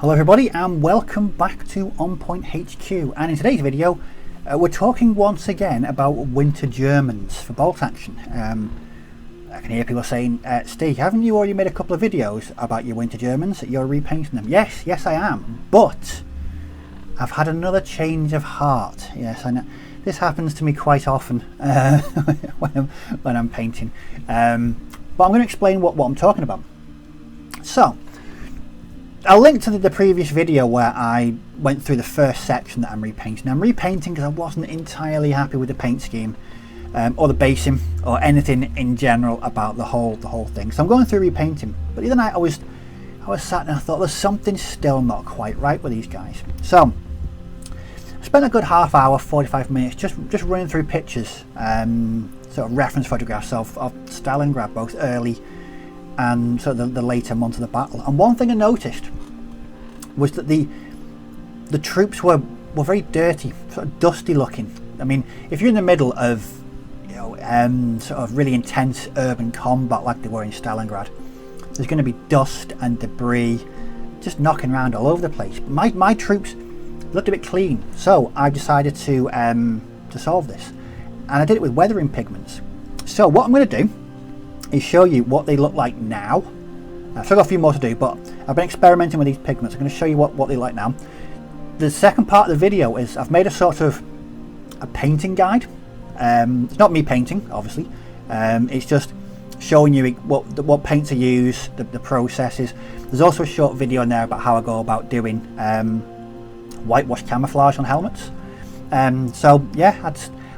Hello everybody and welcome back to On Point HQ, and in today's video we're talking once again about winter Germans for bolt action. I can hear people saying, Steve, haven't you already made a couple of videos about your winter Germans? You're repainting them. Yes I am, but I've had another change of heart. Yes, I know. This happens to me quite often when I'm painting, but I'm going to explain what I'm talking about. So I'll link to the previous video where I went through the first section that I'm repainting. I'm repainting because I wasn't entirely happy with the paint scheme or the basing or anything in general about the whole thing. So I'm going through repainting. But the other night I was sat and I thought there's something still not quite right with these guys. So I spent a good half hour, 45 minutes just running through pictures, sort of reference photographs of Stalingrad, both early and sort of the later months of the battle. And one thing I noticed was that the troops were very dirty, sort of dusty looking. I mean, if you're in the middle of sort of really intense urban combat like they were in Stalingrad, there's going to be dust and debris just knocking around all over the place. My troops looked a bit clean, so I decided to solve this, and I did it with weathering pigments. So what I'm going to do is show you what they look like now. I've still got a few more to do, but I've been experimenting with these pigments. I'm going to show you what they look like now. The second part of the video is I've made a sort of a painting guide. It's not me painting, obviously. It's just showing you what paints I use, the processes. There's also a short video in there about how I go about doing whitewash camouflage on helmets. So yeah,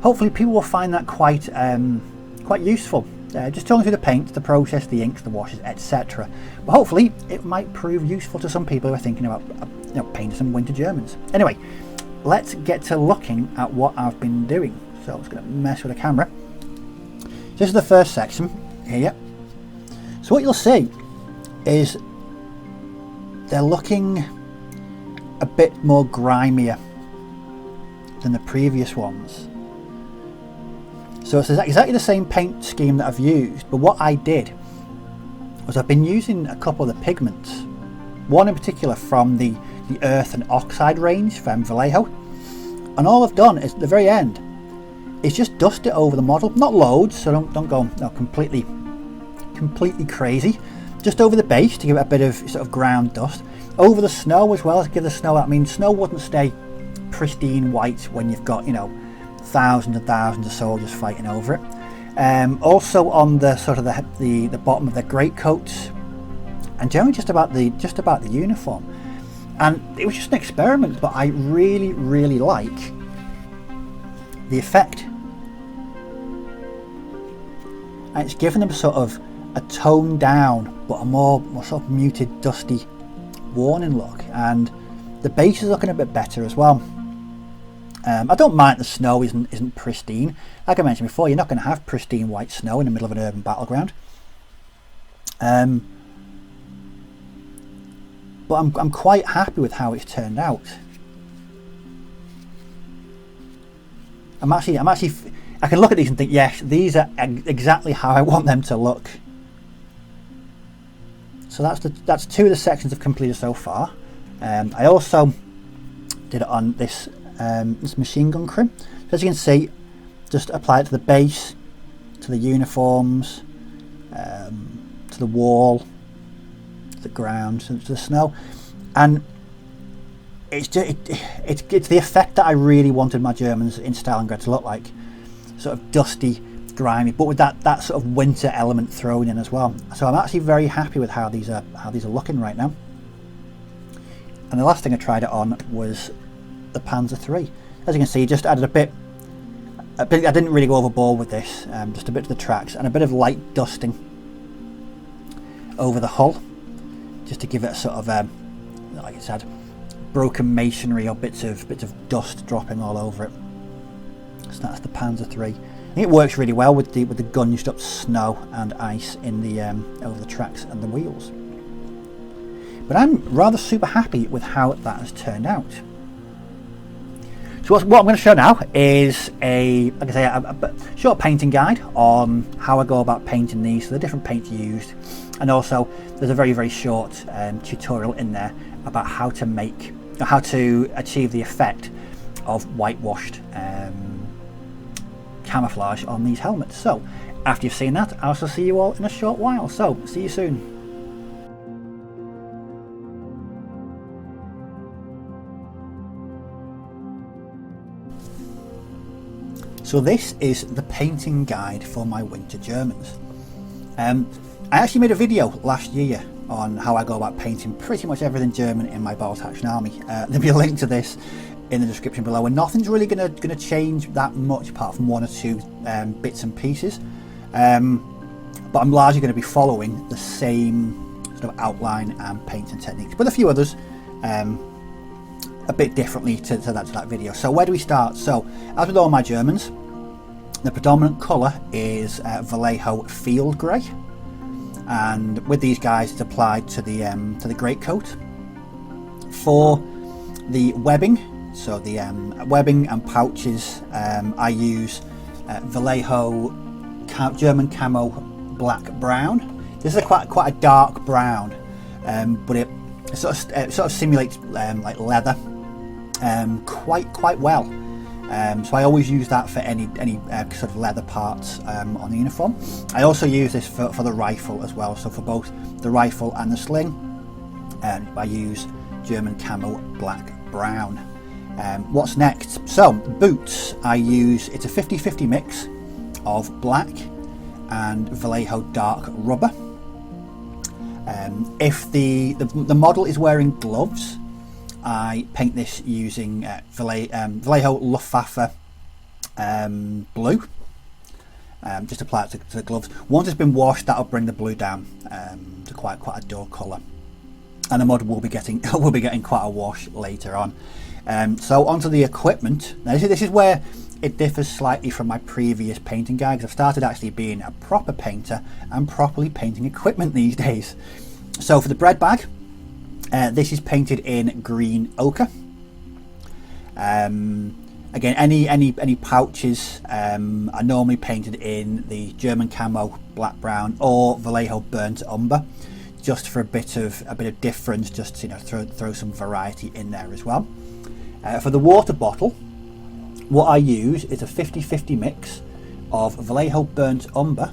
hopefully people will find that quite useful. Just talking through the paint, the process, the inks, the washes, etc. But hopefully it might prove useful to some people who are thinking about painting some winter Germans. Anyway, let's get to looking at what I've been doing. So I'm just going to mess with the camera. This is the first section here. So what you'll see is they're looking a bit more grimier than the previous ones. So it's exactly the same paint scheme that I've used, but what I did was I've been using a couple of the pigments, one in particular from the earth and oxide range from Vallejo, and all I've done is at the very end is just dust it over the model, not loads, so don't go completely crazy, just over the base to give it a bit of sort of ground dust, over the snow as well, to give the snow, I mean, snow wouldn't stay pristine white when you've got thousands and thousands of soldiers fighting over it. Also on the sort of the bottom of their greatcoats, and generally just about the uniform. And it was just an experiment, but I really like the effect. And it's given them sort of a toned down but a more sort of muted, dusty, warning look, and the base is looking a bit better as well. I don't mind the snow isn't pristine. Like I mentioned before, you're not going to have pristine white snow in the middle of an urban battleground. But I'm quite happy with how it's turned out. I can look at these and think, yes, these are exactly how I want them to look. So that's two of the sections I've completed so far. I also did it on this machine gun crew. So as you can see, just apply it to the base, to the uniforms, to the wall, to the ground, to the snow, and it's the effect that I really wanted my Germans in Stalingrad to look like, sort of dusty, grimy, but with that sort of winter element thrown in as well. So I'm actually very happy with how these are looking right now. And the last thing I tried it on was the Panzer III. As you can see, just added a bit. I didn't really go overboard with this. Just a bit to the tracks and a bit of light dusting over the hull, just to give it a sort of, like I said, broken masonry or bits of dust dropping all over it. So that's the Panzer III. I think it works really well with the gunged up snow and ice in the over the tracks and the wheels. But I'm rather super happy with how that has turned out. So what I'm going to show now is a short painting guide on how I go about painting these, so the different paints used, and also there's a very short tutorial in there about how to achieve the effect of whitewashed camouflage on these helmets. So after you've seen that, I'll also see you all in a short while. So see you soon. So this is the painting guide for my winter Germans. I actually made a video last year on how I go about painting pretty much everything German in my Bolt Action Army. There'll be a link to this in the description below, and nothing's really gonna change that much apart from one or two bits and pieces. But I'm largely going to be following the same sort of outline and painting techniques, but a few others a bit differently to that video. So where do we start? So as with all my Germans, the predominant colour is Vallejo Field Grey, and with these guys it's applied to the greatcoat. For the webbing, so the webbing and pouches, I use Vallejo German Camo Black Brown. This is quite a dark brown, but it sort of simulates like leather quite well. So I always use that for any sort of leather parts on the uniform. I also use this for the rifle as well. So for both the rifle and the sling, I use German Camo Black Brown. What's next? So boots, it's a 50-50 mix of black and Vallejo dark rubber. If the model is wearing gloves, I paint this using Vallejo Luftwaffe blue. Just apply it to the gloves. Once it's been washed, that'll bring the blue down to quite a dull colour, and the model will be getting quite a wash later on. So onto the equipment. Now this is where it differs slightly from my previous painting guide, because I've started actually being a proper painter and properly painting equipment these days. So for the bread bag, this is painted in green ochre. Again, any pouches are normally painted in the German Camo Black Brown or Vallejo Burnt Umber, just for a bit of difference, just to throw some variety in there as well. For the water bottle, what I use is a 50-50 mix of Vallejo Burnt Umber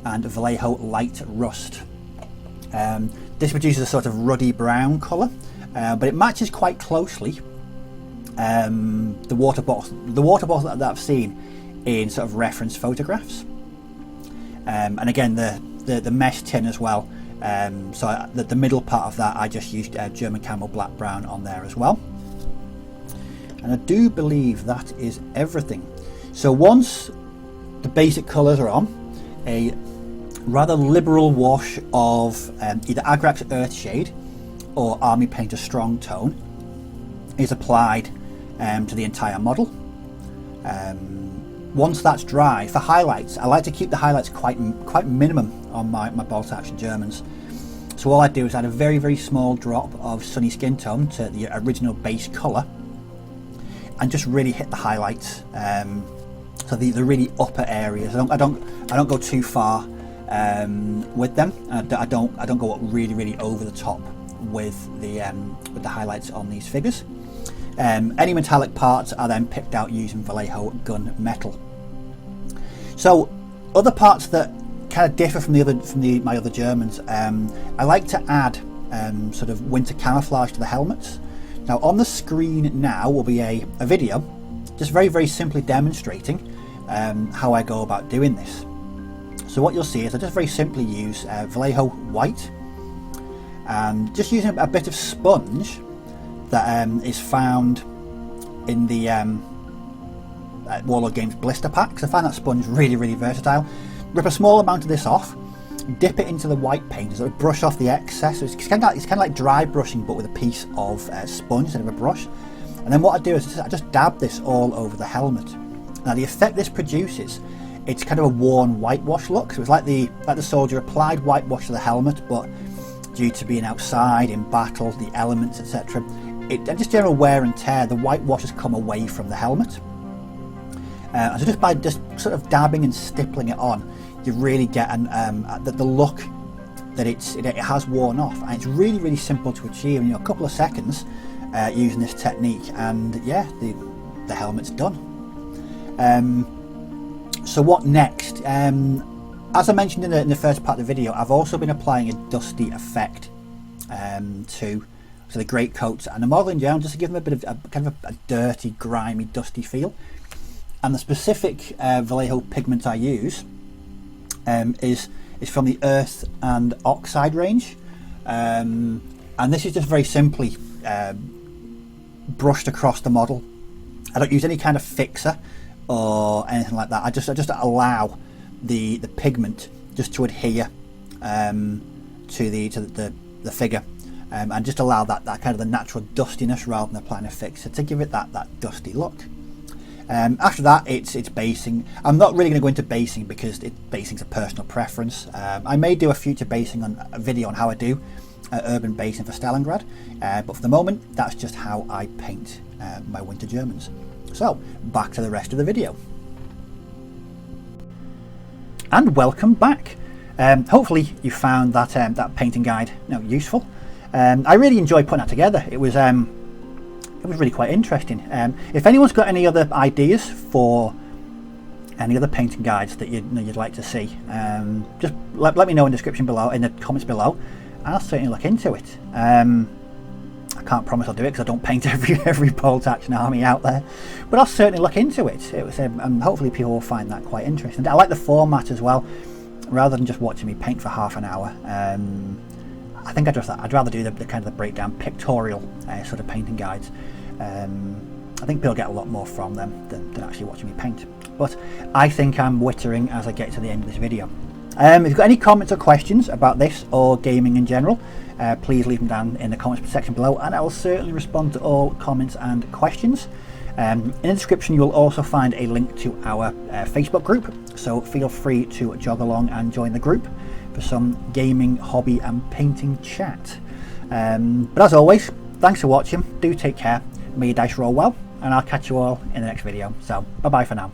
and Vallejo Light Rust. This produces a sort of ruddy brown colour, but it matches quite closely the water bottle that I've seen in sort of reference photographs. And again, the mesh tin as well. So the middle part of that, I just used German Camo Black Brown on there as well. And I do believe that is everything. So once the basic colours are on, a rather liberal wash of either Agrax Earthshade or Army Painter Strong Tone is applied to the entire model. Once that's dry, for highlights, I like to keep the highlights quite minimum on my Bolt Action Germans. So all I do is add a very small drop of Sunny Skin Tone to the original base colour, and just really hit the highlights, so the really upper areas. I don't go too far with them. I don't go really over the top with the highlights on these figures. Any metallic parts are then picked out using Vallejo Gun Metal. So other parts that kind of differ from my other Germans, I like to add sort of winter camouflage to the helmets. Now on the screen now will be a video just very simply demonstrating how I go about doing this. So what you'll see is I just very simply use Vallejo White, and just using a bit of sponge that is found in the Warlord Games blister packs. I find that sponge really versatile. Rip a small amount of this off, dip it into the white paint, so brush off the excess. So it's kind of like dry brushing, but with a piece of sponge instead of a brush. And then what I do is I just dab this all over the helmet. Now the effect this produces, it's kind of a worn whitewash look. So it's like the soldier applied whitewash to the helmet, but due to being outside in battle, the elements, etc., and just general wear and tear, the whitewash has come away from the helmet. So just by sort of dabbing and stippling it on, you really get the look that it has worn off, and it's really simple to achieve in a couple of seconds using this technique, and yeah, the helmet's done. So what next? As I mentioned in the first part of the video, I've also been applying a dusty effect to the great coats and the model in general, just to give them a bit of a dirty, grimy, dusty feel. And the specific Vallejo pigment I use is from the Earth and Oxide range, and this is just very simply brushed across the model. I don't use any kind of fixer or anything like that. I just allow the pigment just to adhere to the figure, and just allow that kind of the natural dustiness rather than applying a fixer to give it that dusty look. After that, it's basing. I'm not really going to go into basing because basing's a personal preference. I may do a future basing on a video on how I do urban basing for Stalingrad, but for the moment, that's just how I paint my winter Germans. So back to the rest of the video. And welcome back. Hopefully you found that painting guide useful. I really enjoyed putting that together. It was really quite interesting. If anyone's got any other ideas for any other painting guides that you'd like to see, just let me know in the description below, in the comments below, and I'll certainly look into it. I can't promise I'll do it because I don't paint every bolt action army out there, but I'll certainly look into it. And hopefully people will find that quite interesting. I like the format as well, rather than just watching me paint for half an hour. I think I'd rather do the kind of the breakdown pictorial sort of painting guides. I think people get a lot more from them than actually watching me paint. But I think I'm wittering as I get to the end of this video. If you've got any comments or questions about this or gaming in general, please leave them down in the comments section below, and I will certainly respond to all comments and questions. In the description you'll also find a link to our Facebook group, so feel free to jog along and join the group for some gaming, hobby and painting chat. But as always, thanks for watching, do take care, may your dice roll well, and I'll catch you all in the next video. So bye bye for now.